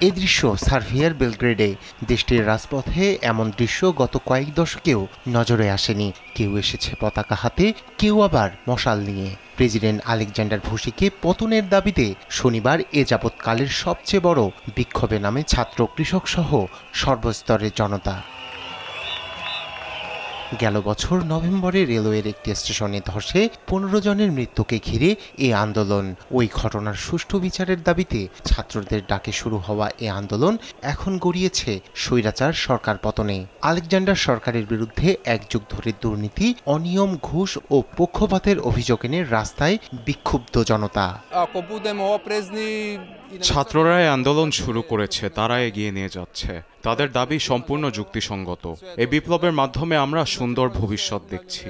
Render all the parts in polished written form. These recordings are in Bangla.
এই দৃশ্য সার্বিয়ার বেলগ্রেডে। দেশটির রাজপথে এমন দৃশ্য গত কয়েক দশকেও নজরে আসেনি। কেউ এসেছে পতাকা হাতে, কেউ আবার মশাল নিয়ে। প্রেসিডেন্ট আলেকজান্ডার ভুসিকে পতনের দাবিতে শনিবার এ যাবৎকালের সবচেয়ে বড় বিক্ষোভে নামে ছাত্র, কৃষক সহ সর্বস্তরের জনতা। গেল বছর নভেম্বরে রেলওয়ের একটি স্টেশনে ধসে 15 জনের মৃত্যুকে ঘিরে এই আন্দোলন। ওই ঘটনার সুষ্ঠু বিচারের দাবিতে ছাত্রদের ডাকে শুরু হওয়া এই আন্দোলন এখন গড়িয়েছে স্বৈরাচার সরকার পতনে। আলেকজান্ডার সরকারের বিরুদ্ধে এক যুগ ধরে দুর্নীতি, অনিয়ম, ঘুষ ও পক্ষপাতের অভিযোগ এনে রাস্তায় বিক্ষুব্ধ জনতা। ছাত্ররা আন্দোলন শুরু করেছে, তারা এগিয়ে নিয়ে যাচ্ছে। তাদের দাবি সম্পূর্ণ যুক্তিসঙ্গত। এই বিপ্লবের মাধ্যমে আমরা সুন্দর ভবিষ্যৎ দেখছি।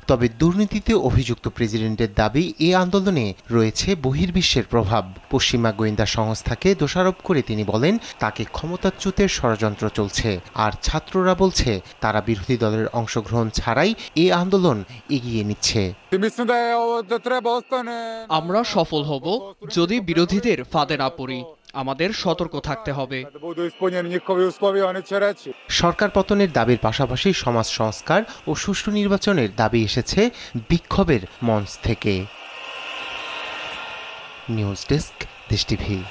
তবে দুর্নীতিতে অভিযুক্ত প্রেসিডেন্টের দাবি এই আন্দোলনে রয়েছে বহির্বিশ্বের প্রভাব। পশ্চিমা গোয়েন্দা সংস্থাকে দোষারোপ করে তিনি বলেন তাকে ক্ষমতাচ্যুতের ষড়যন্ত্র চলছে। আর ছাত্ররা বলছে তারা বিরোধী দলের অংশগ্রহণ ছাড়াই এই আন্দোলন এগিয়ে নিচ্ছে। আমরা সফল হব যদি বিরোধীদের ফাঁদে না পড়ি। আমাদের সতর্ক থাকতে হবে। সরকার পতনের দাবির পাশাপাশি সমাজ সংস্কার ও সুষ্ঠু নির্বাচনের দাবি এসেছে বিক্ষোভের মঞ্চ থেকে। নিউজ ডেস্ক, দেশ টিভি।